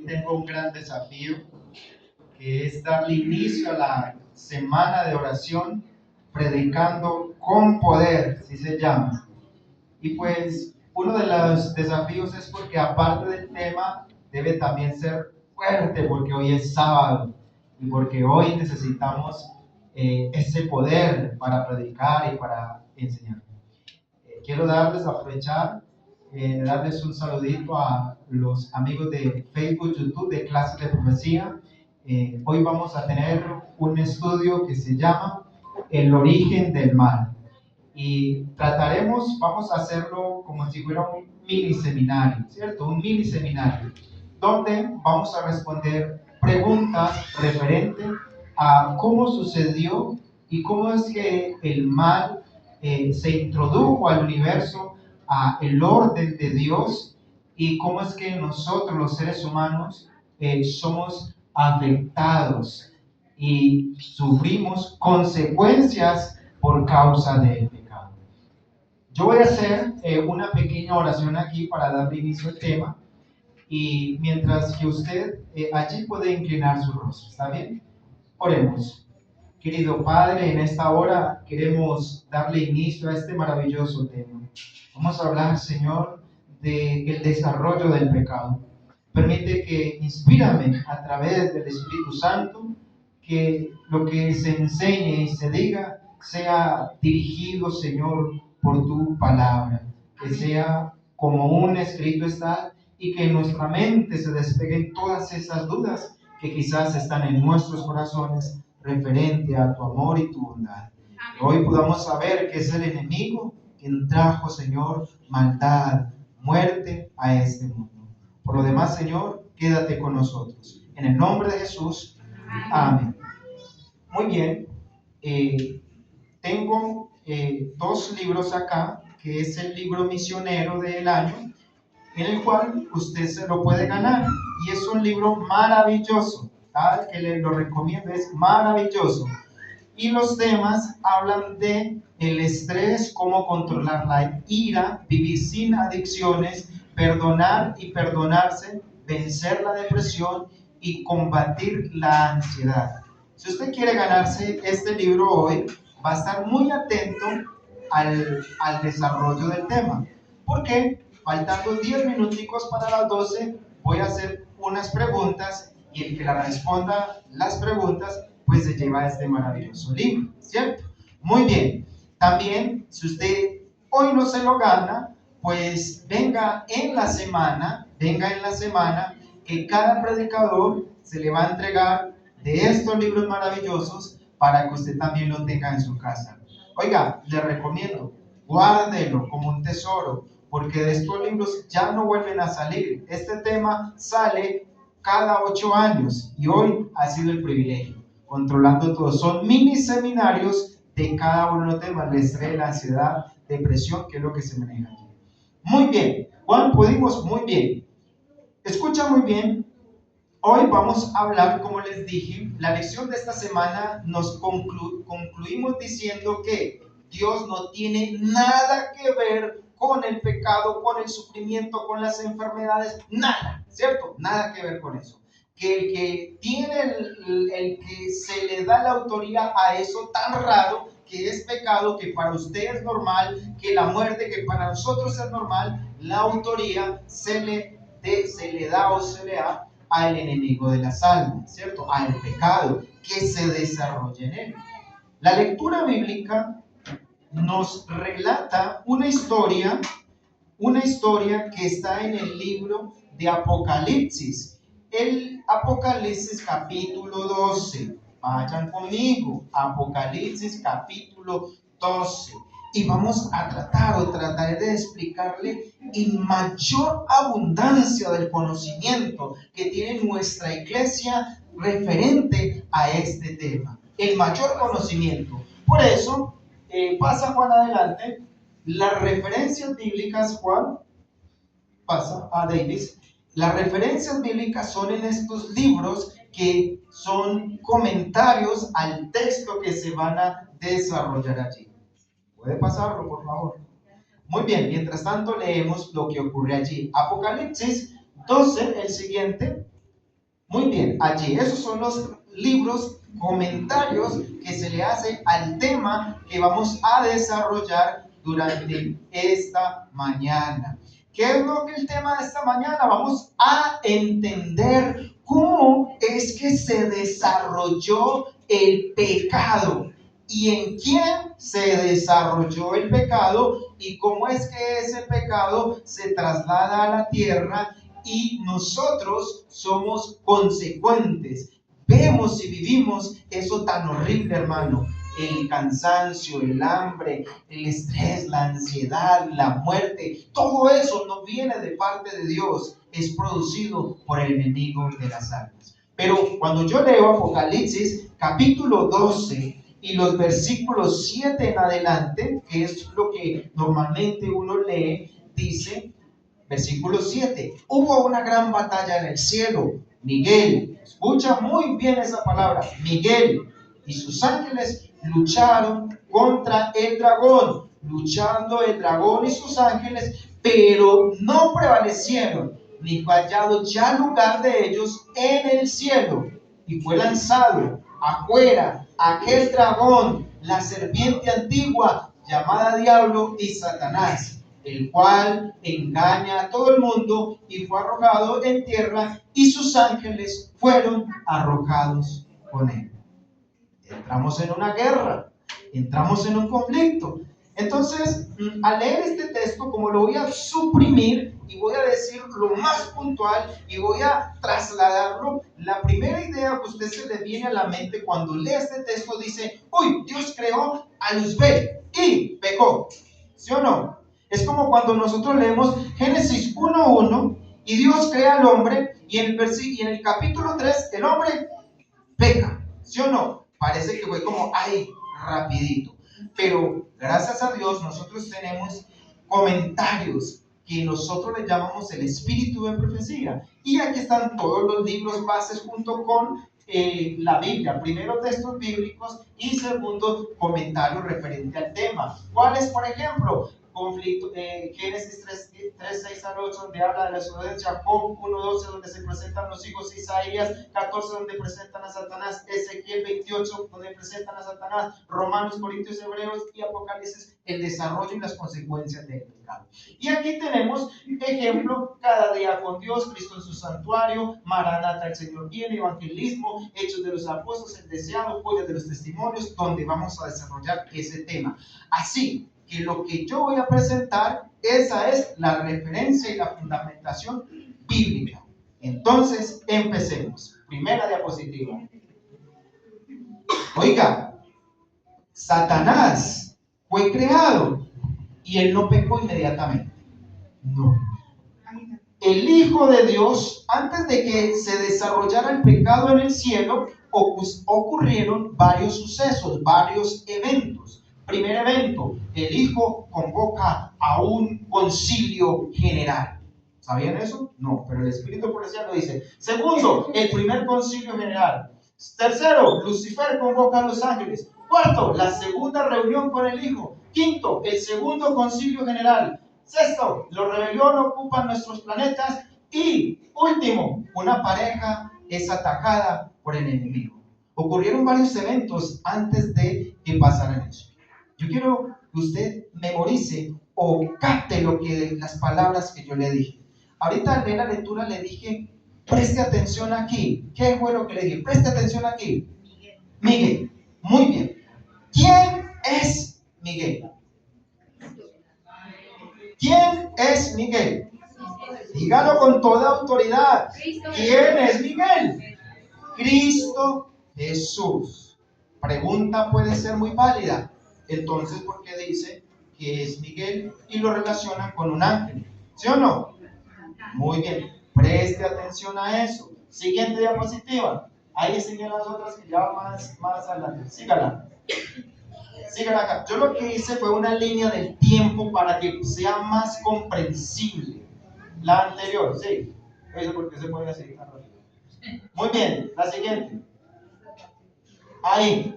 tengo un gran desafío, que es darle inicio a la semana de oración, predicando con poder, así se llama. Y pues uno de los desafíos es porque aparte del tema, debe también ser fuerte, porque hoy es sábado y porque hoy necesitamos ese poder para predicar y para enseñar. Quiero aprovechar, darles un saludito a los amigos de Facebook, YouTube, de Clases de Profecía. Hoy vamos a tener un estudio que se llama El origen del mal. Y vamos a hacerlo como si fuera un mini seminario, ¿cierto? Un mini seminario, donde vamos a responder preguntas referentes a cómo sucedió y cómo es que el mal se introdujo al universo, a el orden de Dios, y cómo es que nosotros los seres humanos somos afectados y sufrimos consecuencias por causa del pecado. Yo voy a hacer una pequeña oración aquí para dar inicio al tema, y mientras que usted allí puede inclinar su rostro, ¿está bien? Oremos. Querido Padre, en esta hora queremos darle inicio a este maravilloso tema. Vamos a hablar, Señor, del desarrollo del pecado. Permite que inspírame a través del Espíritu Santo, que lo que se enseñe y se diga sea dirigido, Señor, por tu palabra. Que sea como un escrito está, y que en nuestra mente se despeguen todas esas dudas que quizás están en nuestros corazones referente a tu amor y tu bondad. Hoy podamos saber que es el enemigo quien trajo, Señor, maldad, muerte a este mundo. Por lo demás, Señor, quédate con nosotros. En el nombre de Jesús, amén. Muy bien, tengo dos libros acá, que es el libro misionero del año, en el cual usted se lo puede ganar, y es un libro maravilloso, tal que le lo recomiendo, es maravilloso. Y los temas hablan de el estrés, cómo controlar la ira, vivir sin adicciones, perdonar y perdonarse, vencer la depresión y combatir la ansiedad. Si usted quiere ganarse este libro hoy, va a estar muy atento al desarrollo del tema. ¿Por qué? Faltando 10 minuticos para las 12, voy a hacer unas preguntas, y el que la responda las preguntas, pues se lleva este maravilloso libro, ¿cierto? Muy bien. También, si usted hoy no se lo gana, pues venga en la semana, que cada predicador se le va a entregar de estos libros maravillosos para que usted también lo tenga en su casa. Oiga, le recomiendo, guárdelo como un tesoro, porque de estos libros ya no vuelven a salir. Este tema sale cada 8 años y hoy ha sido el privilegio. Controlando todo. Son mini seminarios de cada uno de los temas: el estrés, la ansiedad, depresión, que es lo que se maneja aquí. Muy bien, Juan, pudimos muy bien. Escucha muy bien. Hoy vamos a hablar, como les dije, la lección de esta semana nos concluimos diciendo que Dios no tiene nada que ver con el pecado, con el sufrimiento, con las enfermedades, nada, ¿cierto? Nada que ver con eso. Que el que tiene, el que se le da la autoría a eso tan raro, que es pecado, que para usted es normal, que la muerte, que para nosotros es normal, la autoría se le da o se le da al enemigo de las almas, ¿cierto? Al pecado que se desarrolla en él. La lectura bíblica nos relata una historia que está en el libro de Apocalipsis. El Apocalipsis capítulo 12. Vayan conmigo, Apocalipsis capítulo 12. Y vamos a trataré de explicarle en mayor abundancia del conocimiento que tiene nuestra iglesia referente a este tema. El mayor conocimiento. Por eso, pasa Juan adelante. Las referencias bíblicas, Juan, pasa a Davis. Las referencias bíblicas son en estos libros que son comentarios al texto que se van a desarrollar allí. ¿Puede pasarlo, por favor? Muy bien, mientras tanto leemos lo que ocurre allí. Apocalipsis 12, el siguiente. Muy bien, allí esos son los libros, comentarios que se le hace al tema que vamos a desarrollar durante esta mañana. ¿Qué es lo que el tema de esta mañana? Vamos a entender cómo es que se desarrolló el pecado y en quién se desarrolló el pecado y cómo es que ese pecado se traslada a la tierra y nosotros somos consecuentes. Vemos y vivimos eso tan horrible, hermano. El cansancio, el hambre, el estrés, la ansiedad, la muerte, todo eso no viene de parte de Dios, es producido por el enemigo de las almas. Pero cuando yo leo Apocalipsis capítulo 12 y los versículos 7 en adelante, que es lo que normalmente uno lee, dice, versículo 7, hubo una gran batalla en el cielo. Miguel, escucha muy bien esa palabra, Miguel y sus ángeles lucharon contra el dragón, luchando el dragón y sus ángeles, pero no prevalecieron, ni fue hallado ya lugar de ellos en el cielo, y fue lanzado afuera aquel dragón, la serpiente antigua, llamada Diablo y Satanás, el cual engaña a todo el mundo, y fue arrojado en tierra, y sus ángeles fueron arrojados con él. Entramos en una guerra, entramos en un conflicto. Entonces, al leer este texto, como lo voy a suprimir y voy a decir lo más puntual y voy a trasladarlo, la primera idea que a usted se le viene a la mente cuando lee este texto dice, uy, Dios creó a Luzbel y pecó, ¿sí o no? Es como cuando nosotros leemos Génesis 1:1 y Dios crea al hombre y en el capítulo 3 el hombre peca, ¿sí o no? Parece que fue como, ay, rapidito. Pero gracias a Dios nosotros tenemos comentarios que nosotros le llamamos el espíritu de profecía. Y aquí están todos los libros bases junto con la Biblia. Primero textos bíblicos y segundo comentarios referente al tema. ¿Cuáles, por ejemplo? Conflicto, Génesis 3, 6 al 8, donde habla de la desobediencia, Job 1:12, donde se presentan los hijos, Isaías 14, donde presentan a Satanás, Ezequiel 28, donde presentan a Satanás, Romanos, Corintios, Hebreos y Apocalipsis, el desarrollo y las consecuencias del pecado. Y aquí tenemos ejemplo, cada día con Dios, Cristo en su santuario, Maranata, el Señor viene, evangelismo, Hechos de los Apóstoles, el deseado, Joya de los Testimonios, donde vamos a desarrollar ese tema. Así que lo que yo voy a presentar, esa es la referencia y la fundamentación bíblica. Entonces, empecemos. Primera diapositiva. Oiga, Satanás fue creado y él no pecó inmediatamente. No. El Hijo de Dios, antes de que se desarrollara el pecado en el cielo, ocurrieron varios sucesos, varios eventos. Primer evento, el Hijo convoca a un concilio general. ¿Sabían eso? No, pero el Espíritu Profecía lo dice. Segundo, el primer concilio general. Tercero, Lucifer convoca a los ángeles. Cuarto, la segunda reunión con el Hijo. Quinto, el segundo concilio general. Sexto, los rebeliones ocupan nuestros planetas. Y último, una pareja es atacada por el enemigo. Ocurrieron varios eventos antes de que pasaran eso. Yo quiero que usted memorice o capte las palabras que yo le dije. Ahorita en la lectura le dije, preste atención aquí. ¿Qué fue lo que le dije? Preste atención aquí. Miguel. Muy bien. ¿Quién es Miguel? ¿Quién es Miguel? Dígalo con toda autoridad. ¿Quién es Miguel? Cristo Jesús. Pregunta puede ser muy válida. Entonces, ¿por qué dice que es Miguel y lo relaciona con un ángel? ¿Sí o no? Muy bien. Preste atención a eso. Siguiente diapositiva. Ahí siguen las otras que ya más adelante. Sígala. Sígala acá. Yo lo que hice fue una línea del tiempo para que sea más comprensible. La anterior, sí. Eso porque se puede seguir tan rápido. Muy bien. La siguiente. Ahí.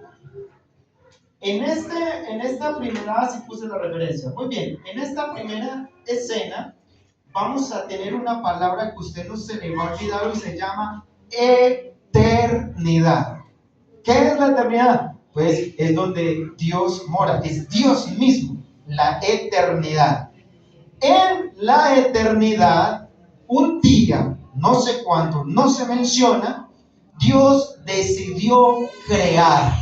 En esta primera, si puse la referencia. Muy bien. En esta primera escena vamos a tener una palabra que usted no se le va a olvidar y se llama eternidad. ¿Qué es la eternidad? Pues es donde Dios mora, es Dios mismo, la eternidad. En la eternidad, un día, no sé cuándo, no se menciona, Dios decidió crear.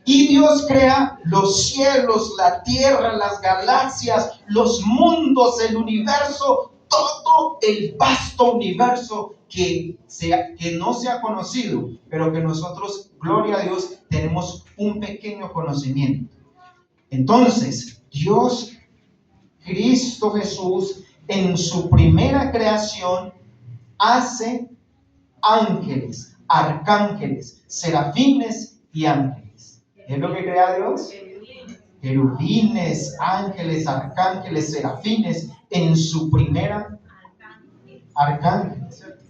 Y Dios crea los cielos, la tierra, las galaxias, los mundos, el universo, todo el vasto universo que no se ha conocido, pero que nosotros, gloria a Dios, tenemos un pequeño conocimiento. Entonces, Dios, Cristo Jesús, en su primera creación, hace ángeles, arcángeles, serafines y ángeles. ¿Qué es lo que crea Dios? Querubines, ángeles, arcángeles, serafines, en su primera arcángel, ¿cierto?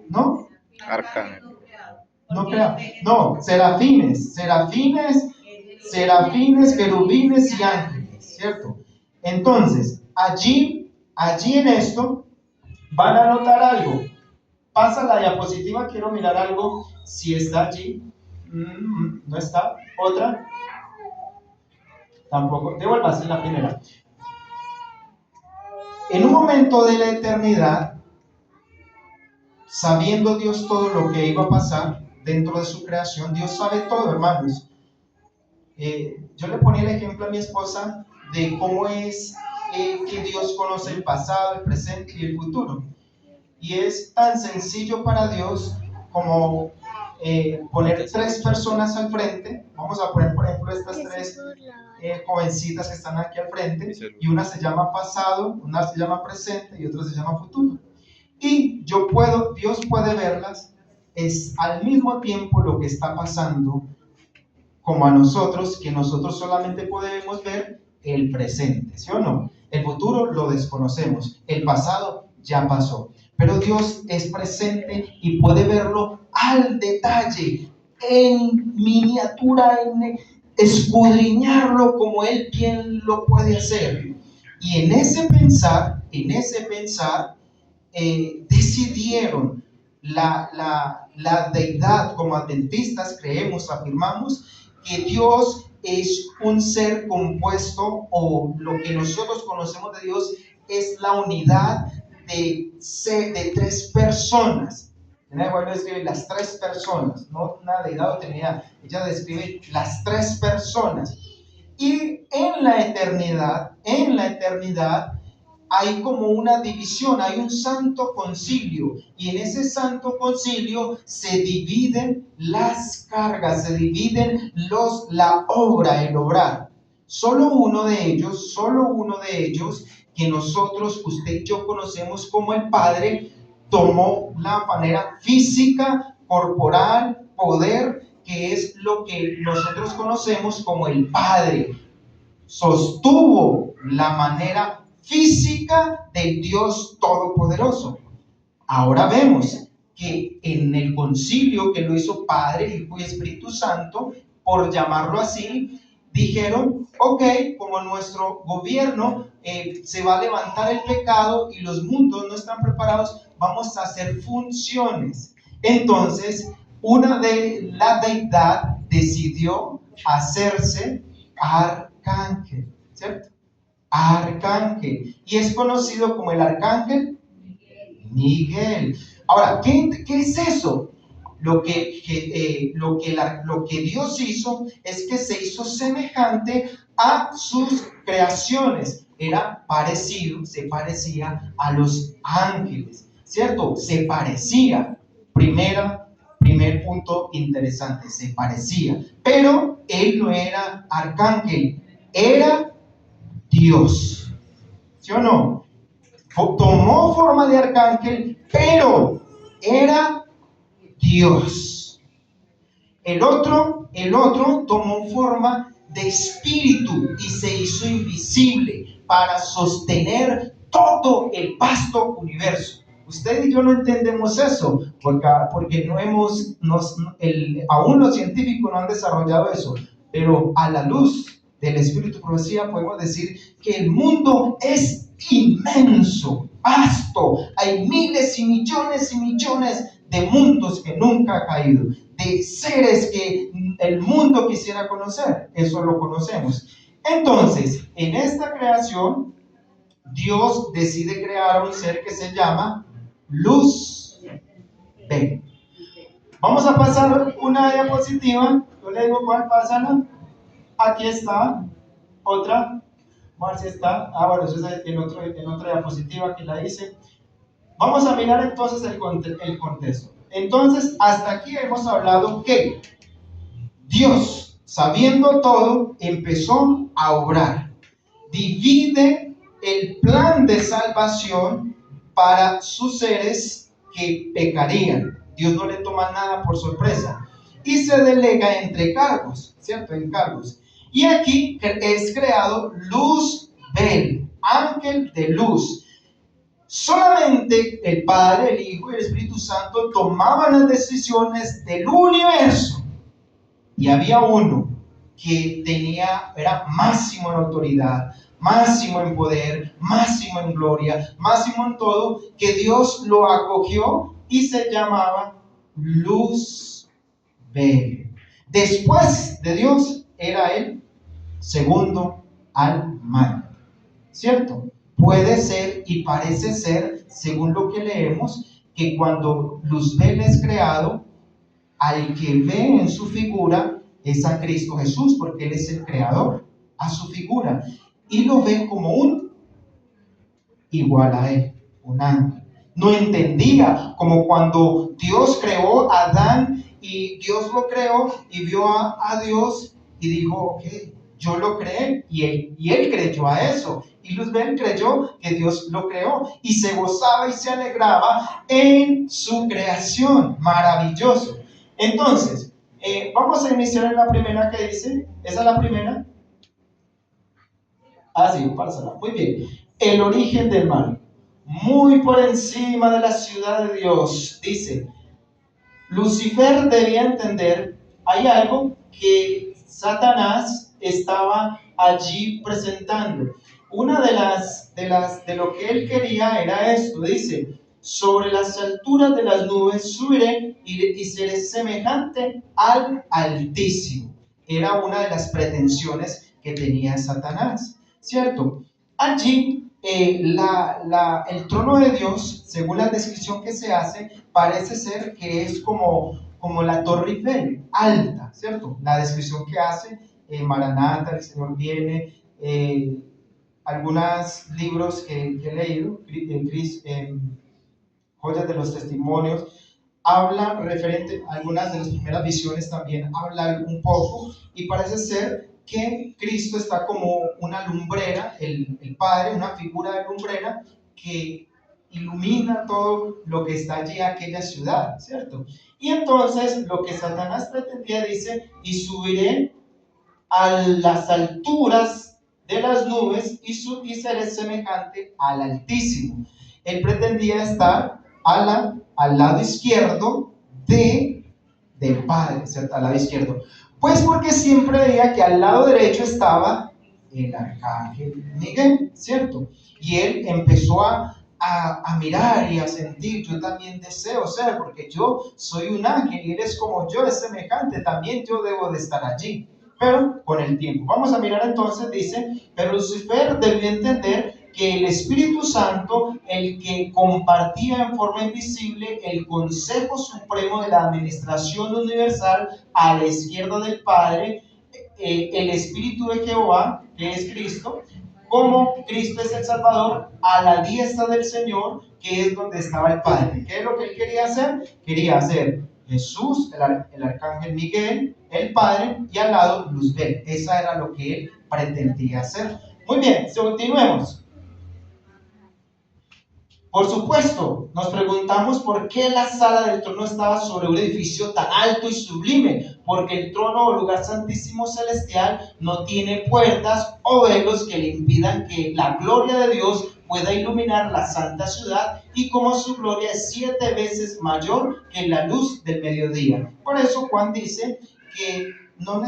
¿No? Arcángel. No crea. No, serafines, querubines y ángeles, ¿cierto? Entonces, allí en esto van a notar algo. Pasa la diapositiva, quiero mirar algo, si está allí. No está. Otra. Tampoco. Devuélvase la primera. En un momento de la eternidad, sabiendo Dios todo lo que iba a pasar dentro de su creación, Dios sabe todo, hermanos. Yo le ponía el ejemplo a mi esposa de cómo es que Dios conoce el pasado, el presente y el futuro. Y es tan sencillo para Dios como poner tres personas al frente. Vamos a poner, por ejemplo, estas tres jovencitas que están aquí al frente, y una se llama pasado, una se llama presente y otra se llama futuro. Y Dios puede verlas, es al mismo tiempo lo que está pasando como a nosotros, que nosotros solamente podemos ver el presente, ¿sí o no? El futuro lo desconocemos, el pasado ya pasó, pero Dios es presente y puede verlo al detalle, en miniatura, escudriñarlo como Él bien lo puede hacer. Y en ese pensar, decidieron la deidad. Como adventistas creemos, afirmamos que Dios es un ser compuesto, o lo que nosotros conocemos de Dios es la unidad de tres personas. La Biblia describe las tres personas, no una deidad o trinidad. Ella describe las tres personas. Y en la eternidad hay como una división, hay un santo concilio, y en ese santo concilio se dividen las cargas, se dividen la obra, el obrar. Solo uno de ellos, que nosotros, usted y yo conocemos como el Padre, tomó la manera física, corporal, poder, que es lo que nosotros conocemos como el Padre. Sostuvo la manera física del Dios Todopoderoso. Ahora vemos que en el concilio que lo hizo Padre, Hijo y Espíritu Santo, por llamarlo así, dijeron, ok, como nuestro gobierno se va a levantar el pecado y los mundos no están preparados, vamos a hacer funciones. Entonces, una de la deidad decidió hacerse arcángel, ¿cierto? Arcángel, y es conocido como el arcángel Miguel. Ahora, ¿qué es eso? Lo que Dios hizo es que se hizo semejante a sus creaciones. Se parecía a los ángeles, ¿cierto? Se parecía. Primer punto interesante, se parecía. Pero él no era arcángel, era Dios. ¿Sí o no? Tomó forma de arcángel, pero era Dios. El otro tomó forma de espíritu y se hizo invisible para sostener todo el vasto universo. Usted y yo no entendemos eso, porque aún los científicos no han desarrollado eso, pero a la luz del Espíritu de profecía podemos decir que el mundo es inmenso. vasto. Hay miles y millones de mundos que nunca ha caído, de seres que el mundo quisiera conocer. Eso lo conocemos. Entonces, en esta creación, Dios decide crear un ser que se llama luz. Ven. Vamos a pasar una diapositiva. Yo le digo cuál, pásala. Aquí está. Otra. Marcia está. Bueno, eso es en otra diapositiva que la hice. Vamos a mirar entonces el contexto. Entonces, hasta aquí hemos hablado que Dios, sabiendo todo, empezó a obrar. Divide el plan de salvación para sus seres que pecarían. Dios no le toma nada por sorpresa. Y se delega entre cargos, ¿cierto? En cargos. Y aquí es creado Luzbel, ángel de luz. Solamente el Padre, el Hijo y el Espíritu Santo tomaban las decisiones del universo. Y había uno que era máximo en autoridad, máximo en poder, máximo en gloria, máximo en todo, que Dios lo acogió y se llamaba Luzbel. Después de Dios era el segundo al mando, ¿cierto? Puede ser y parece ser, según lo que leemos, que cuando Luzbel es creado, al que ve en su figura es a Cristo Jesús, porque Él es el creador, a su figura, y lo ve como un igual a Él, un ángel. No entendía, como cuando Dios creó a Adán y Dios lo creó y vio a Dios y dijo, ok, yo lo creé, y él creyó a eso. Y Luzbel creyó que Dios lo creó y se gozaba y se alegraba en su creación. Maravilloso. Entonces, vamos a iniciar en la primera que dice, ¿esa es la primera? Sí, pásala. Muy bien. El origen del mal. Muy por encima de la ciudad de Dios, dice, Lucifer debía entender, hay algo que Satanás estaba allí presentando. Una de lo que él quería era esto, dice, sobre las alturas de las nubes subiré y seré semejante al Altísimo. Era una de las pretensiones que tenía Satanás, ¿cierto? Allí el trono de Dios, según la descripción que se hace, parece ser que es como la Torre Eiffel, alta, ¿cierto? La descripción que hace Maranata, el Señor viene, algunos libros que he leído, Joyas de los Testimonios, hablan referente a algunas de las primeras visiones, también hablan un poco, y parece ser que Cristo está como una lumbrera, el Padre, una figura de lumbrera que ilumina todo lo que está allí, aquella ciudad, ¿cierto? Y entonces lo que Satanás pretendía, dice, y subiré a las alturas de las nubes y seré semejante al Altísimo. Él pretendía estar al lado izquierdo del Padre, ¿cierto? Al lado izquierdo. Pues porque siempre veía que al lado derecho estaba el arcángel Miguel, ¿cierto? Y él empezó a mirar y a sentir, yo también deseo ser, porque yo soy un ángel y él es como yo, es semejante, también yo debo de estar allí. Pero con el tiempo, vamos a mirar entonces, dice, pero Lucifer debió entender que el Espíritu Santo, el que compartía en forma invisible el consejo supremo de la administración universal a la izquierda del Padre, el Espíritu de Jehová, que es Cristo, como Cristo es el Salvador, a la diestra del Señor, que es donde estaba el Padre. ¿Qué es lo que él quería hacer? Quería hacer Jesús, el arcángel Miguel, el Padre, y al lado Luzbel. Esa era lo que él pretendía hacer. Muy bien, continuemos. Por supuesto, nos preguntamos por qué la sala del trono estaba sobre un edificio tan alto y sublime, porque el trono o lugar santísimo celestial no tiene puertas o velos que le impidan que la gloria de Dios pueda iluminar la santa ciudad, y como su gloria es 7 veces mayor que la luz del mediodía. Por eso Juan dice que no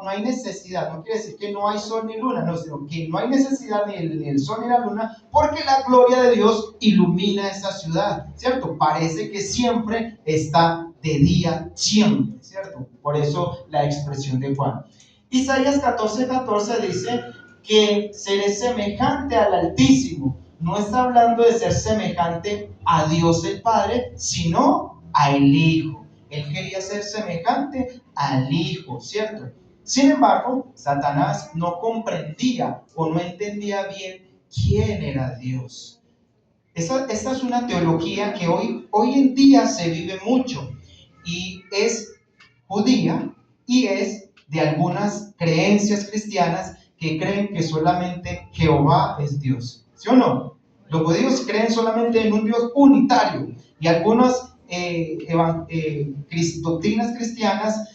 hay necesidad, no quiere decir que no hay sol ni luna, no, sino que no hay necesidad ni el sol ni la luna, porque la gloria de Dios ilumina esa ciudad, ¿cierto? Parece que siempre está de día, siempre, ¿cierto? Por eso la expresión de Juan. Isaías 14:14 dice que seré semejante al Altísimo. No está hablando de ser semejante a Dios el Padre, sino al Hijo. Él quería ser semejante al Hijo, ¿cierto? Sin embargo, Satanás no comprendía o no entendía bien quién era Dios. Esta es una teología que hoy en día se vive mucho y es judía y es de algunas creencias cristianas que creen que solamente Jehová es Dios. ¿Sí o no? Los judíos creen solamente en un Dios unitario y algunas doctrinas cristianas,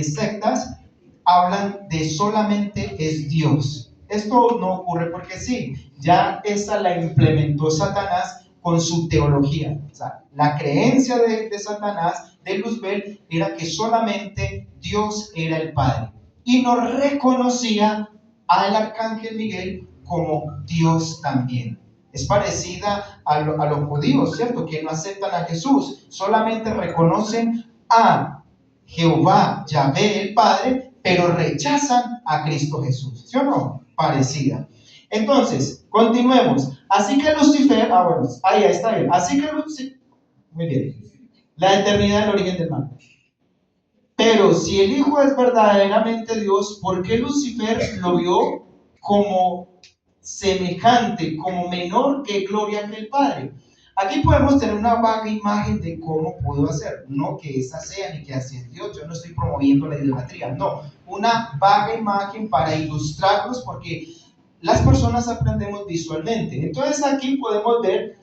sectas, hablan de solamente es Dios. Esto no ocurre porque sí, ya esa la implementó Satanás con su teología. O sea, la creencia de Satanás, de Luzbel, era que solamente Dios era el Padre y no reconocía al arcángel Miguel como Dios también. Es parecida a los judíos, ¿cierto? Que no aceptan a Jesús, solamente reconocen a Jehová, Yahvé, el Padre, pero rechazan a Cristo Jesús. ¿Sí o no? Parecida. Entonces, continuemos. Así que Lucifer, bueno, ahí está bien. Así que Lucifer, muy bien. La eternidad del origen del mal. Pero si el Hijo es verdaderamente Dios, ¿por qué Lucifer lo vio como semejante, como menor que gloria que el Padre? Aquí podemos tener una vaga imagen de cómo pudo hacer, no que esa sea ni que así es Dios. Yo no estoy promoviendo la idolatría, no, una vaga imagen para ilustrarnos, porque las personas aprendemos visualmente. Entonces aquí podemos ver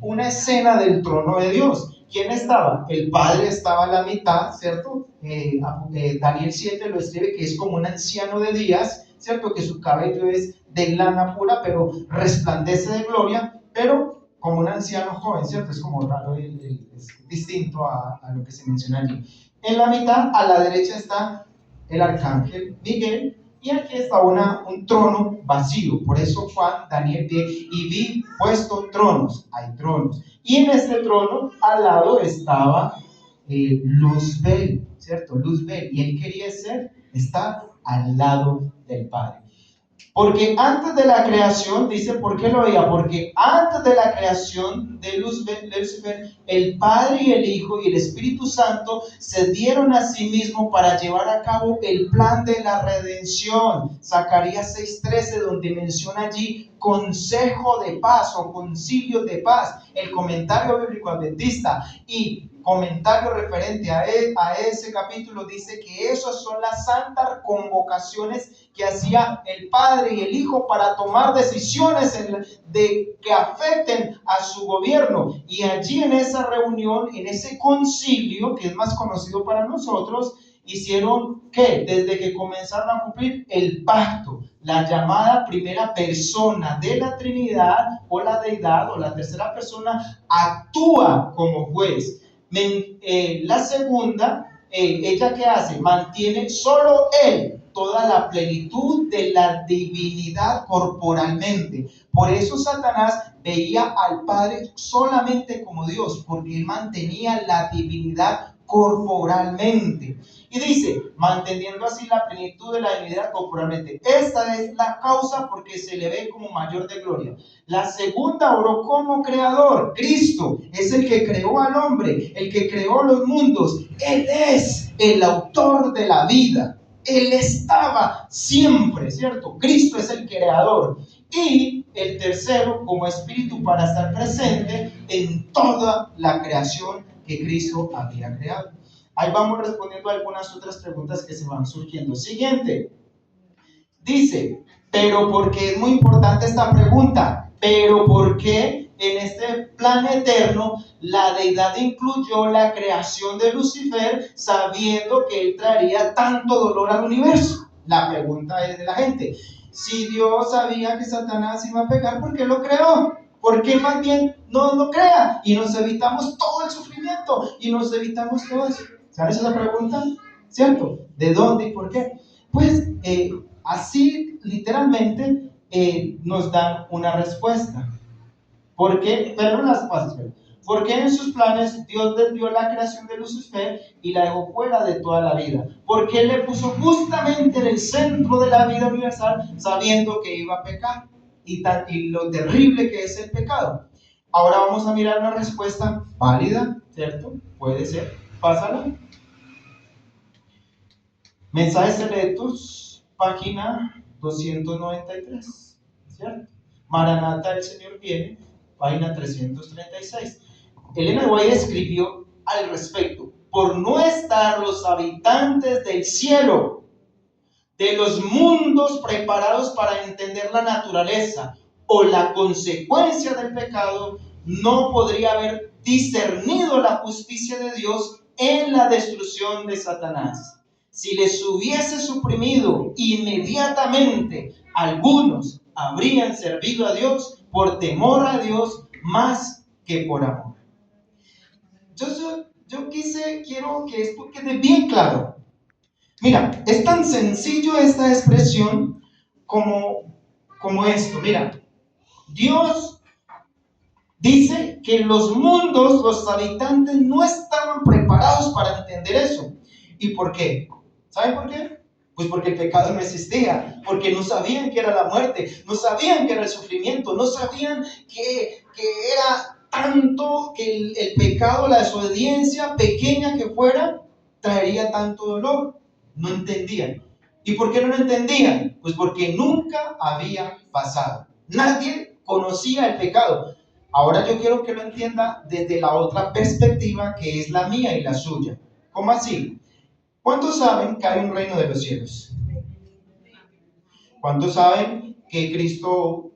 una escena del trono de Dios. ¿Quién estaba? El Padre estaba a la mitad, ¿cierto? Daniel 7 lo escribe que es como un anciano de días, ¿cierto? Que su cabello es de lana pura, pero resplandece de gloria, pero como un anciano joven, ¿cierto? Es como raro, es distinto a lo que se menciona allí. En la mitad, a la derecha, está el arcángel Miguel, y aquí está un trono vacío. Por eso Juan, Daniel ve, y vi puesto tronos, hay tronos. Y en este trono, al lado estaba Luzbel, ¿cierto? Luzbel, y él quería estar al lado del Padre. Porque antes de la creación, dice, ¿por qué lo veía? Porque antes de la creación de Lucifer, el Padre y el Hijo y el Espíritu Santo se dieron a sí mismos para llevar a cabo el plan de la redención. Zacarías 6:13, donde menciona allí consejo de paz o concilio de paz. El comentario bíblico adventista y comentario referente a ese capítulo dice que esas son las santas convocaciones que hacía el Padre y el Hijo para tomar decisiones que afecten a su gobierno. Y allí en esa reunión, en ese concilio, que es más conocido para nosotros, hicieron que desde que comenzaron a cumplir el pacto, la llamada primera persona de la Trinidad o la deidad o la tercera persona actúa como juez. La segunda, ¿ella qué hace? Mantiene solo él toda la plenitud de la divinidad corporalmente. Por eso Satanás veía al Padre solamente como Dios, porque él mantenía la divinidad corporalmente. Y dice, manteniendo así la plenitud de la divinidad corporalmente. Esta es la causa porque se le ve como mayor de gloria. La segunda obró como creador. Cristo es el que creó al hombre, el que creó los mundos. Él es el autor de la vida. Él estaba siempre, ¿cierto? Cristo es el creador. Y el tercero como espíritu para estar presente en toda la creación que Cristo había creado. Ahí vamos respondiendo a algunas otras preguntas que se van surgiendo. Siguiente. Dice, pero porque es muy importante esta pregunta, pero ¿por qué en este plan eterno la deidad incluyó la creación de Lucifer sabiendo que él traería tanto dolor al universo? La pregunta es de la gente. Si Dios sabía que Satanás iba a pecar, ¿por qué lo creó? ¿Por qué más bien no lo crea? Y nos evitamos todo el sufrimiento y nos evitamos todo eso. ¿Sabes esa pregunta? ¿cierto? ¿De dónde y por qué? Pues así literalmente nos dan una respuesta. ¿Por qué? Pero las cosas, ¿por qué en sus planes Dios desvió la creación de Lucifer y la dejó fuera de toda la vida? ¿Por qué le puso justamente en el centro de la vida universal sabiendo que iba a pecar? Y lo terrible que es el pecado. Ahora vamos a mirar una respuesta válida, ¿cierto? Puede ser. Pásala. Mensajes selectos, página 293, ¿cierto? Maranata, el Señor viene, página 336. Elena de White escribió al respecto: por no estar los habitantes del cielo, de los mundos preparados para entender la naturaleza o la consecuencia del pecado, no podría haber discernido la justicia de Dios en la destrucción de Satanás. Si les hubiese suprimido inmediatamente, algunos habrían servido a Dios por temor a Dios más que por amor. Quiero que esto quede bien claro. Mira, es tan sencillo esta expresión como esto. Mira, Dios dice que los mundos, los habitantes no estaban preparados para entender eso. ¿Y por qué? ¿Saben por qué? Pues porque el pecado no existía, porque no sabían qué era la muerte, no sabían qué era el sufrimiento, no sabían que era tanto que el pecado, la desobediencia, pequeña que fuera, traería tanto dolor. No entendían. ¿Y por qué no lo entendían? Pues porque nunca había pasado. Nadie conocía el pecado. Ahora yo quiero que lo entienda desde la otra perspectiva, que es la mía y la suya. ¿Cómo así? ¿Cuántos saben que hay un reino de los cielos? ¿Cuántos saben que Cristo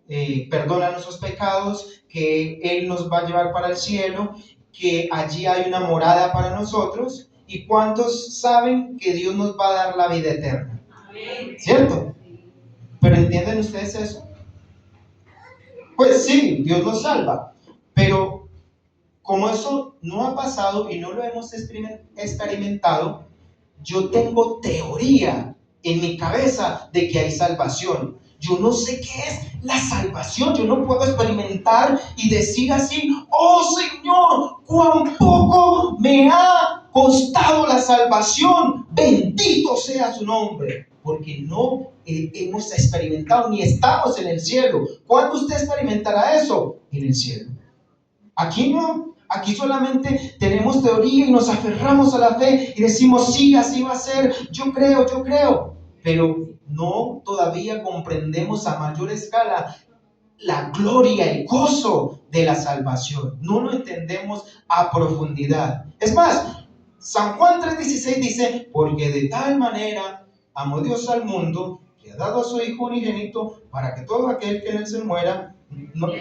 perdona nuestros pecados, que Él nos va a llevar para el cielo, que allí hay una morada para nosotros? ¿Y cuántos saben que Dios nos va a dar la vida eterna? ¿Cierto? ¿Pero entienden ustedes eso? Pues sí, Dios nos salva, pero como eso no ha pasado y no lo hemos experimentado, yo tengo teoría en mi cabeza de que hay salvación. Yo no sé qué es la salvación. Yo no puedo experimentar y decir así: oh Señor, cuán poco me ha costado la salvación. Bendito sea su nombre. Porque no hemos experimentado ni estamos en el cielo. ¿Cuándo usted experimentará eso? En el cielo. Aquí no. Aquí solamente tenemos teoría y nos aferramos a la fe y decimos: sí, así va a ser, yo creo. Pero no todavía comprendemos a mayor escala la gloria, el gozo de la salvación. No lo entendemos a profundidad. Es más, San Juan 3:16 dice: porque de tal manera amó Dios al mundo, que ha dado a su Hijo unigénito, para que todo aquel que en él se muera,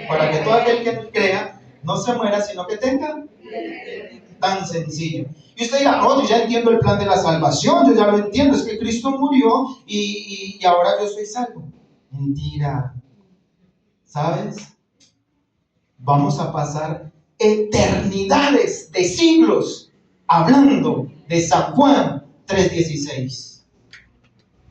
para que todo aquel que en él crea, no se muera, sino que tenga. Tan sencillo. Y usted dirá: no, yo ya entiendo el plan de la salvación, yo ya lo entiendo, es que Cristo murió y ahora yo soy salvo. Mentira. ¿Sabes? Vamos a pasar eternidades de siglos hablando de San Juan 3:16.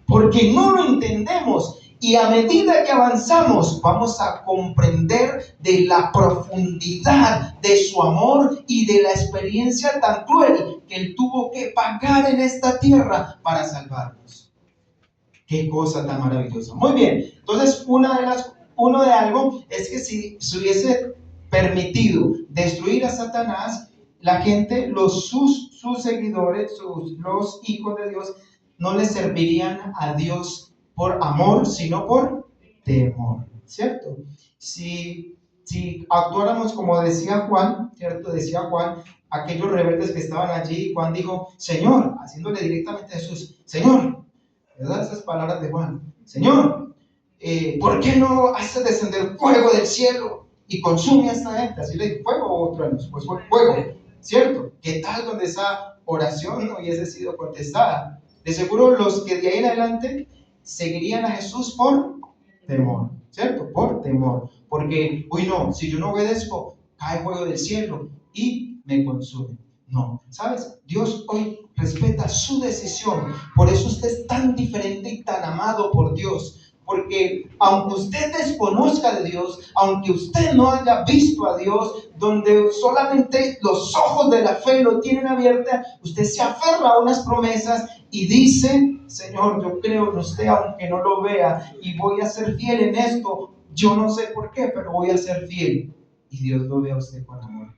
Porque no lo entendemos. Y a medida que avanzamos, vamos a comprender de la profundidad de su amor y de la experiencia tan cruel que Él tuvo que pagar en esta tierra para salvarnos. Qué cosa tan maravillosa. Muy bien, entonces uno de algo es que si se hubiese permitido destruir a Satanás, la gente, sus seguidores, los hijos de Dios, no le servirían a Dios por amor, sino por temor, ¿cierto? Si actuáramos como decía Juan, ¿cierto? Decía Juan, aquellos rebeldes que estaban allí, Juan dijo: Señor, haciéndole directamente a Jesús: Señor, ¿verdad? Esas palabras de Juan: Señor, ¿por qué no haces descender fuego del cielo y consume a esta gente? Así le dijo: fuego o truenos, pues fue fuego, ¿cierto? ¿Qué tal donde esa oración no hubiese sido contestada? De seguro los que de ahí en adelante seguirían a Jesús por temor, ¿cierto? Por temor, porque, uy, no, si yo no obedezco, cae fuego del cielo y me consume. No, ¿sabes? Dios hoy respeta su decisión. Por eso usted es tan diferente y tan amado por Dios. Porque aunque usted desconozca de Dios, aunque usted no haya visto a Dios, donde solamente los ojos de la fe lo tienen abierta, usted se aferra a unas promesas y dice: Señor, yo creo en usted aunque no lo vea y voy a ser fiel en esto. Yo no sé por qué, pero voy a ser fiel. Y Dios lo ve a usted con amor.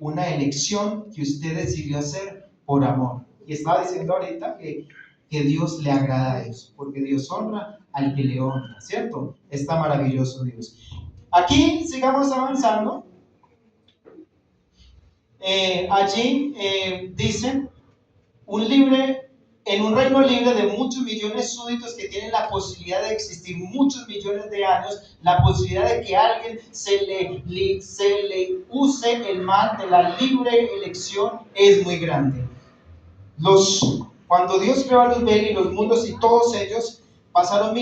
Una elección que usted decidió hacer por amor. Y estaba diciendo ahorita que Dios le agrada a eso, porque Dios honra al que le honra, ¿cierto? Está maravilloso Dios. Aquí sigamos avanzando. Allí dice: en un reino libre de muchos millones de súbditos que tienen la posibilidad de existir muchos millones de años, la posibilidad de que a alguien se le use el mal de la libre elección es muy grande. Cuando Dios creó a los Luzbel y los mundos y todos ellos, pasaron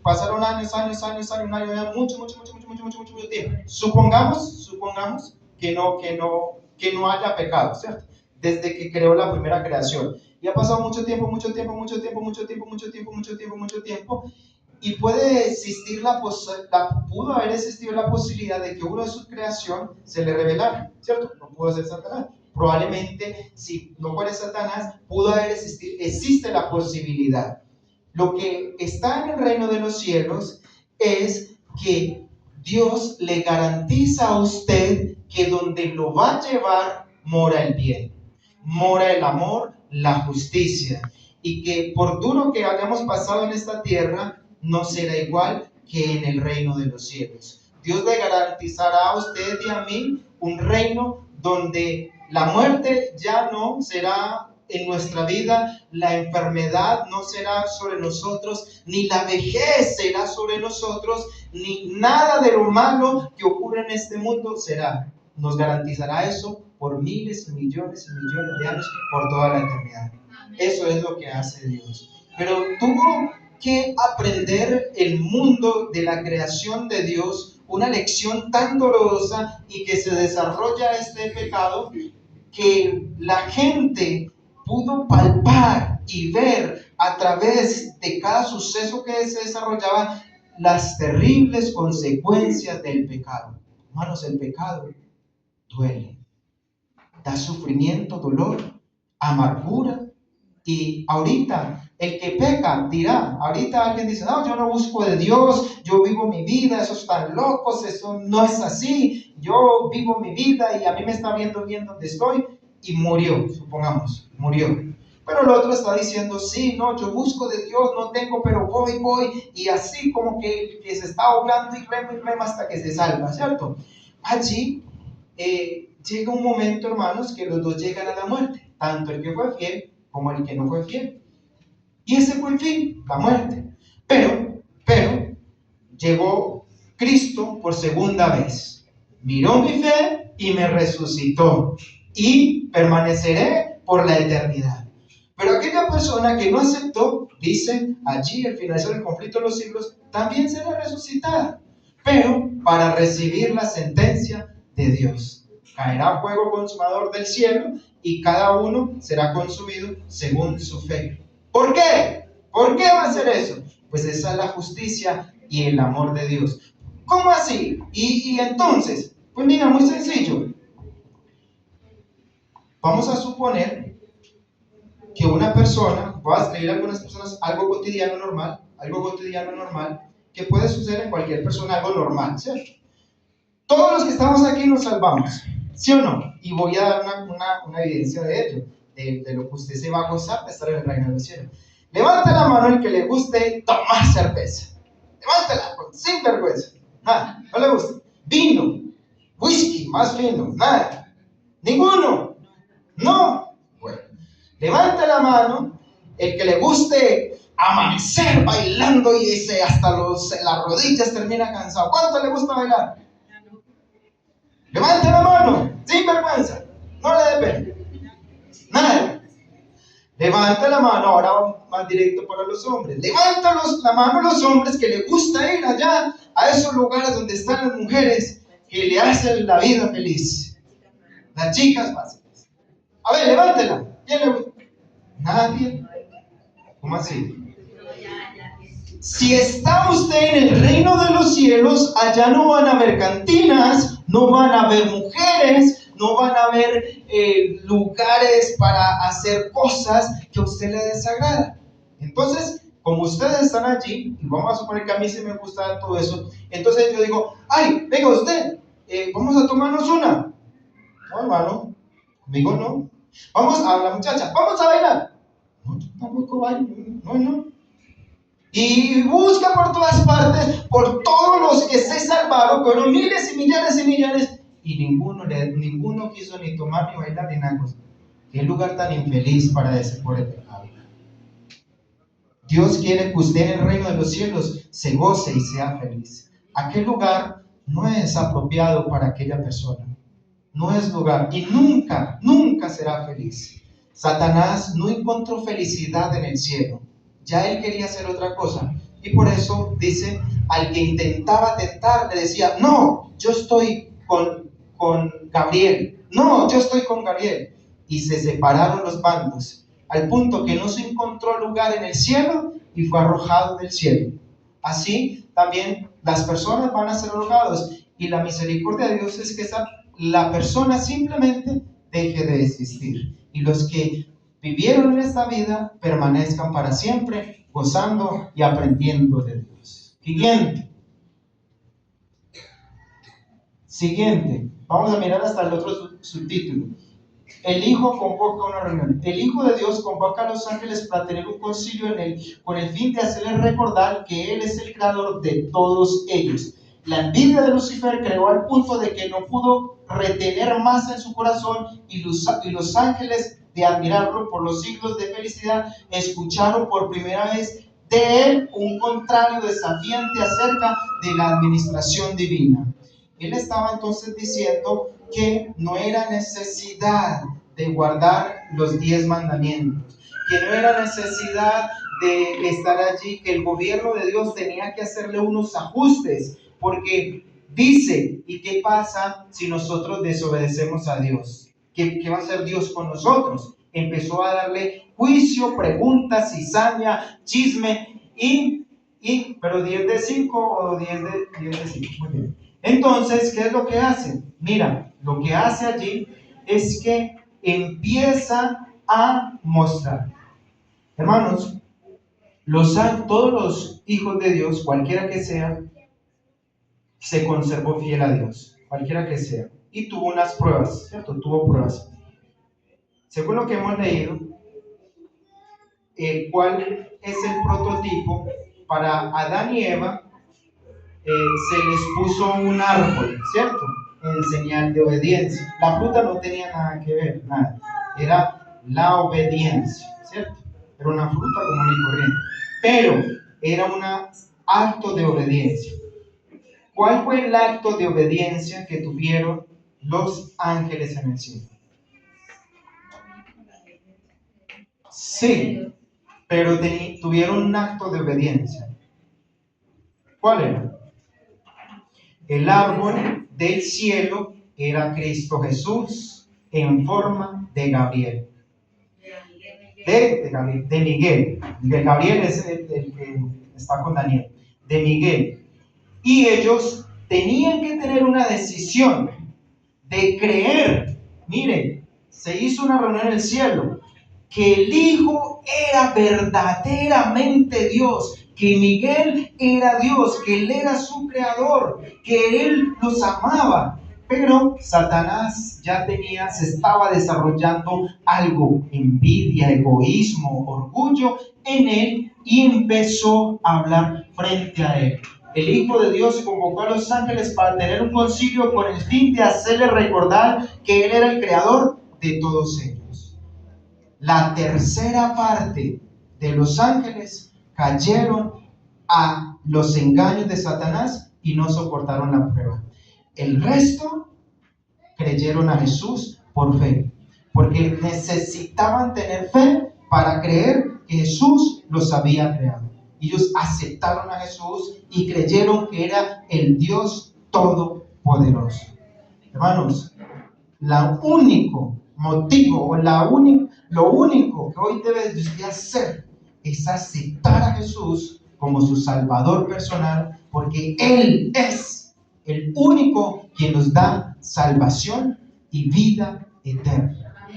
pasaron años, mucho tiempo. Supongamos que no haya pecado, ¿cierto? Desde que creó la primera creación. Y ha pasado mucho tiempo, y puede existir pudo haber existido la posibilidad de que uno de su creación se le revelara, ¿cierto? No pudo ser Satanás. Probablemente, si no fuera Satanás, existe la posibilidad. Lo que está en el reino de los cielos es que Dios le garantiza a usted que donde lo va a llevar mora el bien, mora el amor, la justicia, y que por duro que hayamos pasado en esta tierra, no será igual que en el reino de los cielos. Dios le garantizará a usted y a mí un reino donde la muerte ya no será en nuestra vida, la enfermedad no será sobre nosotros, ni la vejez será sobre nosotros, ni nada de lo malo que ocurre en este mundo será. Nos garantizará eso por miles y millones de años, por toda la eternidad. Eso es lo que hace Dios. Pero tuvo que aprender el mundo de la creación de Dios una lección tan dolorosa, y que se desarrolla este pecado, que la gente pudo palpar y ver a través de cada suceso que se desarrollaba las terribles consecuencias del pecado. Hermanos, el pecado duele, da sufrimiento, dolor, amargura. Y ahorita el que peca dirá, ahorita alguien dice: no, yo no busco de Dios, yo vivo mi vida, esos están locos, eso no es así, yo vivo mi vida y a mí me está viendo bien donde estoy. Y murió, supongamos, murió. Pero el otro está diciendo: sí, no, yo busco de Dios, no tengo, pero voy, y así como que se está ahogando y rema hasta que se salva, ¿cierto? Allí llega un momento, hermanos, que los dos llegan a la muerte, tanto el que fue fiel como el que no fue fiel. Y ese fue el fin, la muerte. Pero llegó Cristo por segunda vez, miró mi fe y me resucitó, y permaneceré por la eternidad. Pero aquella persona que no aceptó, dice allí al finalizar el conflicto de los siglos, también será resucitada, pero para recibir la sentencia de Dios. Caerá fuego consumador del cielo, y cada uno será consumido según su fe. ¿Por qué? ¿Por qué va a hacer eso? Pues esa es la justicia y el amor de Dios. ¿Cómo así? Y entonces, pues mira, muy sencillo. Vamos a suponer que una persona, voy a escribir a algunas personas algo cotidiano normal, que puede suceder en cualquier persona, algo normal, ¿cierto? Todos los que estamos aquí nos salvamos, ¿sí o no? Y voy a dar una evidencia de ello, de lo que usted se va a gozar de estar en el reino del cielo. Levante la mano el que le guste tomar cerveza. Levántela, sin vergüenza. Nada, no le gusta. Vino, whisky, más fino, nada. Ninguno. No. Bueno, levante la mano el que le guste amanecer bailando y hasta las rodillas termina cansado. ¿Cuánto le gusta bailar? Levante la mano, sin vergüenza, no le dé pena. Nada. Levanta la mano, ahora más directo para los hombres. Levanta la mano a los hombres que les gusta ir allá a esos lugares donde están las mujeres que le hacen la vida feliz. Las chicas básicas. A ver, levántela. Nadie. ¿Cómo así? Si está usted en el reino de los cielos, allá no van a haber cantinas, no van a haber mujeres, no van a haber lugares para hacer cosas que a usted le desagrada. Entonces, como ustedes están allí, y vamos a suponer que a mí sí me gusta todo eso, entonces yo digo, ay, venga usted, vamos a tomarnos una. No, hermano, conmigo no. Vamos a la muchacha, vamos a bailar. No, yo tampoco bailo, no. Y busca por todas partes, por todos los que se salvaron, fueron miles y millones, y ninguno quiso ni tomar ni bailar ni nada. Qué lugar tan infeliz para ese pobre pecado. Dios quiere que usted en el reino de los cielos se goce y sea feliz. Aquel lugar no es apropiado para aquella persona. No es lugar y nunca será feliz. Satanás no encontró felicidad en el cielo. Ya él quería hacer otra cosa. Y por eso dice, al que intentaba tentar, le decía, no, yo estoy con Gabriel. No, yo estoy con Gabriel. Y se separaron los bandos, al punto que no se encontró lugar en el cielo y fue arrojado del cielo. Así también las personas van a ser arrojadas. Y la misericordia de Dios es que la persona simplemente deje de existir. Y los que vivieron en esta vida permanezcan para siempre, gozando y aprendiendo de Dios. Siguiente. Vamos a mirar hasta el otro subtítulo. El Hijo convoca una reunión. El Hijo de Dios convoca a los ángeles para tener un concilio con el fin de hacerles recordar que Él es el creador de todos ellos. La envidia de Lucifer creó al punto de que no pudo retener más en su corazón y los ángeles, de admirarlo por los siglos de felicidad, escucharon por primera vez de él un contrario desafiante acerca de la administración divina. Él estaba entonces diciendo que no era necesidad de guardar los 10 mandamientos, que no era necesidad de estar allí, que el gobierno de Dios tenía que hacerle unos ajustes, porque dice, ¿y qué pasa si nosotros desobedecemos a Dios? ¿Qué va a hacer Dios con nosotros? Empezó a darle juicio, preguntas, cizaña, chisme, pero 10 de 5 o 10 de 5. Muy bien. Entonces, ¿qué es lo que hace? Mira, lo que hace allí es que empieza a mostrar. Hermanos, todos los hijos de Dios, cualquiera que sea, se conservó fiel a Dios, cualquiera que sea. Y tuvo unas pruebas, ¿cierto? Tuvo pruebas. Según lo que hemos leído, ¿cuál es el prototipo? Para Adán y Eva se les puso un árbol, ¿cierto? En señal de obediencia. La fruta no tenía nada que ver, nada. Era la obediencia, ¿cierto? Era una fruta común y corriente. Pero era un acto de obediencia. ¿Cuál fue el acto de obediencia que tuvieron los ángeles en el cielo? Sí, pero tuvieron un acto de obediencia. ¿Cuál era? El árbol del cielo era Cristo Jesús en forma de Gabriel. De Miguel. De Gabriel es el que está con Daniel. De Miguel. Y ellos tenían que tener una decisión de creer. Miren, se hizo una reunión en el cielo, que el Hijo era verdaderamente Dios, que Miguel era Dios, que Él era su creador, que Él los amaba. Pero Satanás se estaba desarrollando algo, envidia, egoísmo, orgullo en él, y empezó a hablar frente a él. El Hijo de Dios convocó a los ángeles para tener un concilio con el fin de hacerle recordar que Él era el creador de todos ellos. La tercera parte de los ángeles cayeron a los engaños de Satanás y no soportaron la prueba. El resto creyeron a Jesús por fe, porque necesitaban tener fe para creer que Jesús los había creado. Ellos aceptaron a Jesús y creyeron que era el Dios Todopoderoso. Hermanos, lo único motivo o lo único que hoy debes de usted hacer es aceptar a Jesús como su Salvador personal, porque Él es el único quien nos da salvación y vida eterna.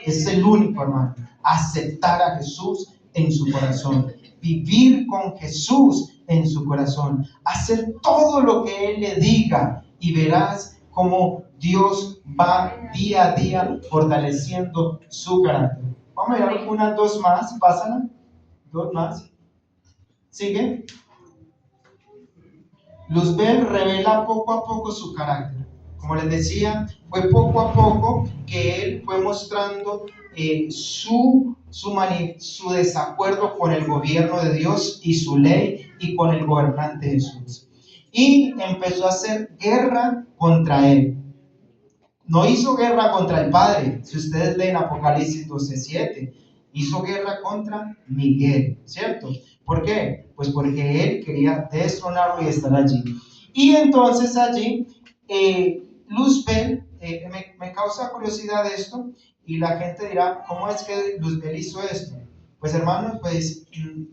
Es el único, hermano. Aceptar a Jesús en su corazón, vivir con Jesús en su corazón, hacer todo lo que Él le diga, y verás cómo Dios va día a día fortaleciendo su carácter. Vamos a mirar unas dos más, pásala, dos más. Sigue. Luzbel revela poco a poco su carácter. Como les decía, fue poco a poco que él fue mostrando su desacuerdo con el gobierno de Dios y su ley y con el gobernante Jesús. Y empezó a hacer guerra contra él. No hizo guerra contra el Padre. Si ustedes leen Apocalipsis 12:7, hizo guerra contra Miguel, ¿cierto? ¿Por qué? Pues porque él quería destronarlo y estar allí. Y entonces allí, Luzbel, me causa curiosidad esto, y la gente dirá, ¿cómo es que Luzbel hizo esto? Pues hermanos, pues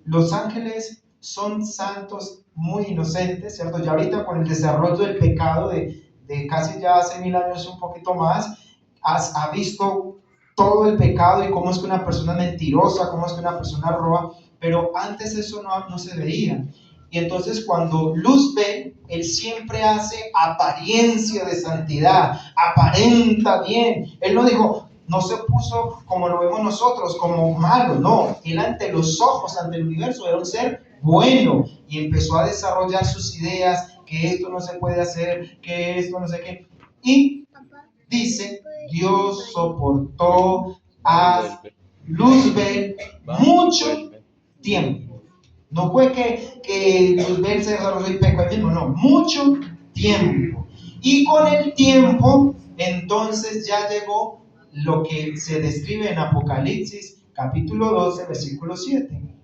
los ángeles son santos muy inocentes, ¿cierto? Ya ahorita con el desarrollo del pecado de casi ya hace 1000 años, un poquito más, ha visto todo el pecado y cómo es que una persona es mentirosa, cómo es que una persona roba, pero antes eso no se veía. Y entonces cuando Luzbel, él siempre hace apariencia de santidad, aparenta bien. Él no dijo, no se puso como lo vemos nosotros, como malo, no. Él ante los ojos, ante el universo, era un ser bueno y empezó a desarrollar sus ideas, que esto no se puede hacer, que esto no sé qué. Y dice, Dios soportó a Luzbel mucho tiempo. No fue que Luzbel se desarrolló y pecó ahí mismo, no, mucho tiempo. Y con el tiempo, entonces ya llegó lo que se describe en Apocalipsis, capítulo 12, versículo 7.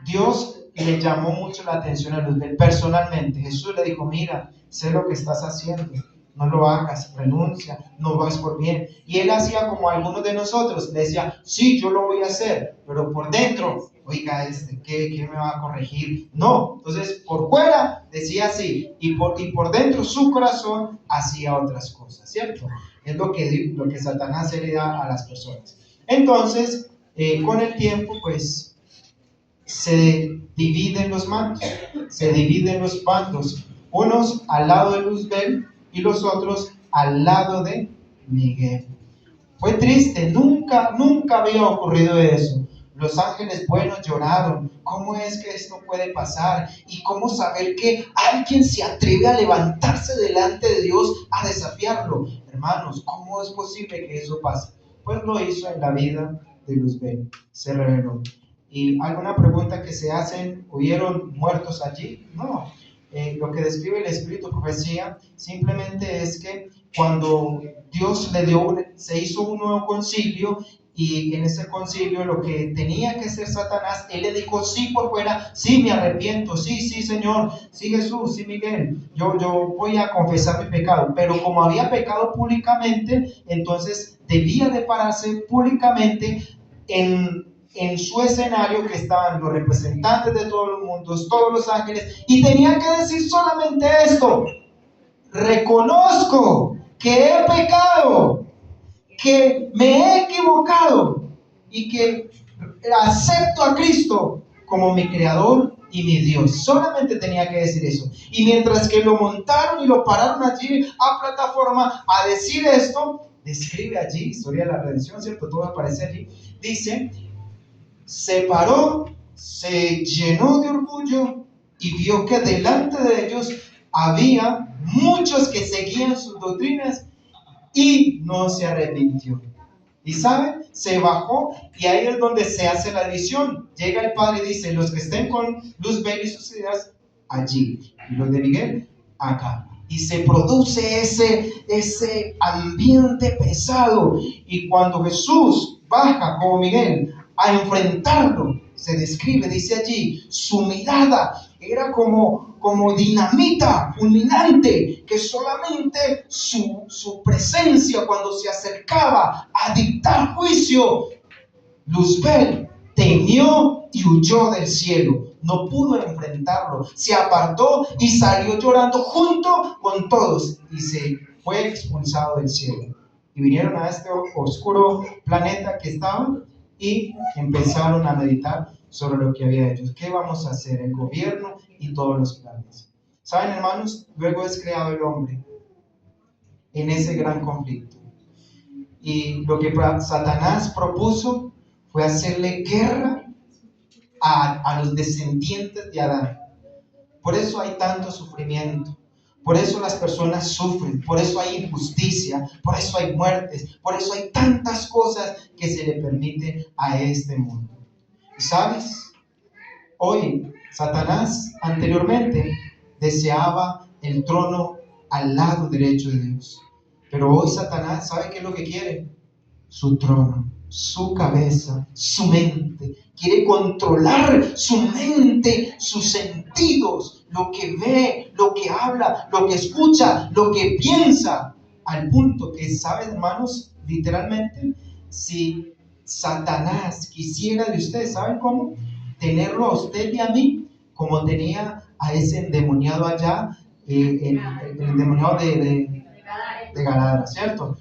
Dios le llamó mucho la atención a Luzbel personalmente. Jesús le dijo, mira, sé lo que estás haciendo, no lo hagas, renuncia, no vas por bien. Y él hacía como algunos de nosotros, le decía, sí, yo lo voy a hacer, pero por dentro, oiga, ¿qué me va a corregir? No, entonces por fuera decía sí, y por dentro su corazón hacía otras cosas, ¿cierto? Es lo que Satanás se le da a las personas. Entonces, con el tiempo, pues, se dividen los mandos, se dividen los bandos, unos al lado de Luzbel y los otros al lado de Miguel. Fue triste, nunca había ocurrido eso. Los ángeles buenos lloraron. ¿Cómo es que esto puede pasar? ¿Y cómo saber que alguien se atreve a levantarse delante de Dios a desafiarlo? Hermanos, ¿cómo es posible que eso pase? Pues lo hizo en la vida de Luzbel, se reveló. ¿Y alguna pregunta que se hacen? ¿Hubieron muertos allí? No. Lo que describe el Espíritu Profecía simplemente es que cuando Dios se hizo un nuevo concilio, y en ese concilio lo que tenía que hacer Satanás, él le dijo sí por fuera, sí me arrepiento, sí Señor, sí Jesús, sí Miguel, yo voy a confesar mi pecado, pero como había pecado públicamente, entonces debía de pararse públicamente en su escenario, que estaban los representantes de todos los mundos, todos los ángeles, y tenía que decir solamente esto: reconozco que he pecado, que me he equivocado y que acepto a Cristo como mi creador y mi Dios. Solamente tenía que decir eso. Y mientras que lo montaron y lo pararon allí a plataforma a decir esto, describe allí, historia de la redención, ¿cierto? Todo aparece allí. Dice, se paró, se llenó de orgullo y vio que delante de ellos había muchos que seguían sus doctrinas y no se arrepintió. Y saben, se bajó, y ahí es donde se hace la división. Llega el Padre y dice, los que estén con Luzbel y sus ideas, allí, y los de Miguel, acá. Y se produce ese ambiente pesado. Y cuando Jesús baja como Miguel a enfrentarlo, se describe, dice allí, su mirada era como como dinamita fulminante, que solamente su presencia cuando se acercaba a dictar juicio, Luzbel temió y huyó del cielo. No pudo enfrentarlo, se apartó y salió llorando junto con todos y se fue expulsado del cielo. Y vinieron a este oscuro planeta que estaban y empezaron a meditar sobre lo que había hecho. ¿Qué vamos a hacer? El gobierno y todos los planes. ¿Saben, hermanos? Luego es creado el hombre en ese gran conflicto. Y lo que Satanás propuso fue hacerle guerra a los descendientes de Adán. Por eso hay tanto sufrimiento, por eso las personas sufren, por eso hay injusticia, por eso hay muertes, por eso hay tantas cosas que se le permite a este mundo. ¿Y sabes? Hoy Satanás anteriormente deseaba el trono al lado derecho de Dios, pero hoy Satanás, ¿sabe qué es lo que quiere? Su trono, su cabeza, su mente. Quiere controlar su mente, sus sentidos, lo que ve, lo que habla, lo que escucha, lo que piensa, al punto que, ¿saben, hermanos? Literalmente, si Satanás quisiera de ustedes, ¿saben cómo? Tenerlo a usted y a mí, como tenía a ese endemoniado allá, el endemoniado de Gadara, ¿cierto?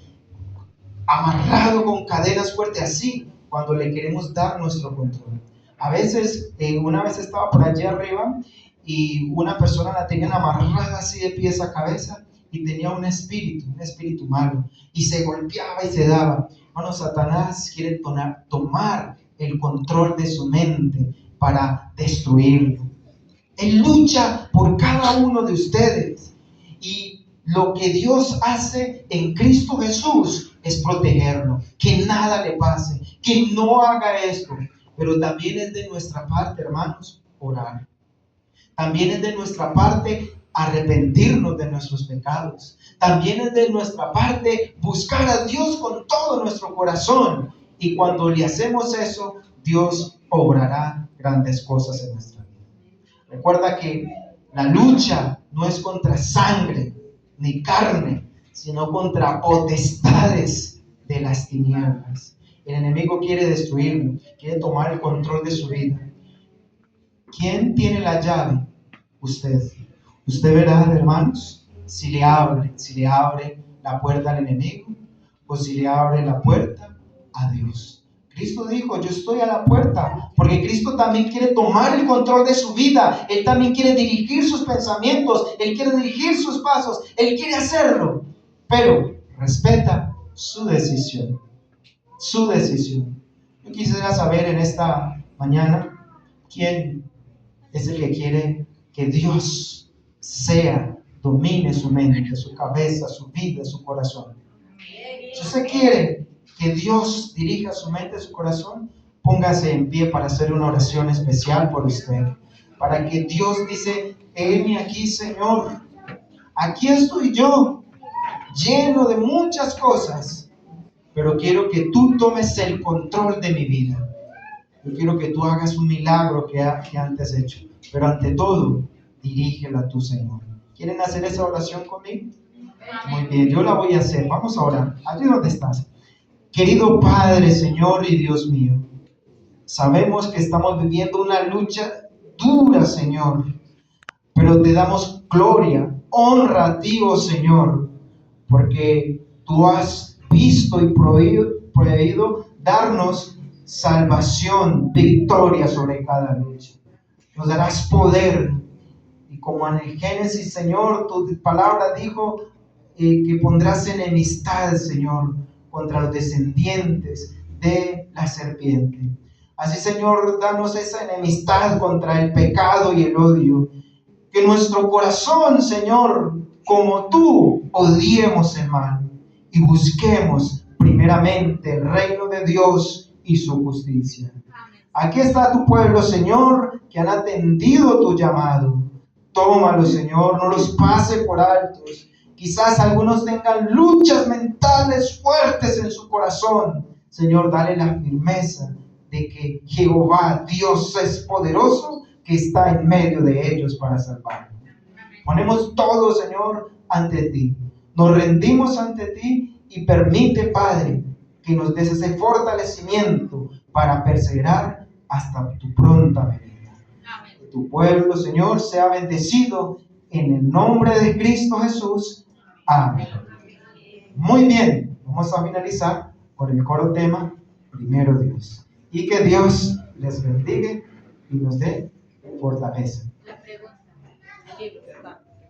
Amarrado con cadenas fuertes, así cuando le queremos dar nuestro control. A veces, una vez estaba por allí arriba y una persona la tenían amarrada así de pies a cabeza y tenía un espíritu malo, y se golpeaba y se daba. Bueno, Satanás quiere tomar el control de su mente para destruirlo. Él lucha por cada uno de ustedes, y lo que Dios hace en Cristo Jesús es protegerlo, que nada le pase, que no haga esto. Pero también es de nuestra parte, hermanos, orar. También es de nuestra parte arrepentirnos de nuestros pecados. También es de nuestra parte buscar a Dios con todo nuestro corazón. Y cuando le hacemos eso, Dios obrará grandes cosas en nuestra vida. Recuerda que la lucha no es contra sangre ni carne, sino contra potestades de las tinieblas. El enemigo quiere destruirlo, quiere tomar el control de su vida. ¿Quién tiene la llave? Usted. Usted verá, hermanos, si le abre la puerta al enemigo o si le abre la puerta a Dios. Cristo dijo: yo estoy a la puerta, porque Cristo también quiere tomar el control de su vida. Él también quiere dirigir sus pensamientos, Él quiere dirigir sus pasos, Él quiere hacerlo, pero respeta su decisión. Su decisión. Yo quisiera saber en esta mañana quién es el que quiere que Dios domine su mente, su cabeza, su vida, su corazón. Si usted quiere que Dios dirija su mente, su corazón, póngase en pie para hacer una oración especial por usted, para que Dios dice: heme aquí, Señor, aquí estoy yo, lleno de muchas cosas, pero quiero que tú tomes el control de mi vida. Yo quiero que tú hagas un milagro que antes has hecho, pero ante todo, dirígela tú, Señor. ¿Quieren hacer esa oración conmigo? Muy bien, yo la voy a hacer. Vamos a orar. Allí donde estás. Querido Padre, Señor y Dios mío, sabemos que estamos viviendo una lucha dura, Señor, pero te damos gloria, honra a ti, oh Señor, porque tú has visto y prohibido darnos salvación, victoria sobre cada lucha. Nos darás poder, y como en el Génesis, Señor, tu palabra dijo que pondrás enemistad, Señor, contra los descendientes de la serpiente. Así, Señor, danos esa enemistad contra el pecado y el odio. Que nuestro corazón, Señor, como tú, odiemos el mal y busquemos primeramente el reino de Dios y su justicia. Aquí está tu pueblo, Señor, que han atendido tu llamado. Tómalo, Señor, no los pase por altos. Quizás algunos tengan luchas mentales fuertes en su corazón. Señor, dale la firmeza de que Jehová, Dios, es poderoso, que está en medio de ellos para salvar. Ponemos todo, Señor, ante ti. Nos rendimos ante ti y permite, Padre, que nos des ese fortalecimiento para perseverar hasta tu pronta venida. Que tu pueblo, Señor, sea bendecido en el nombre de Cristo Jesús. Amén. Muy bien, vamos a finalizar con el coro tema Primero Dios. Y que Dios les bendiga y nos dé fortaleza.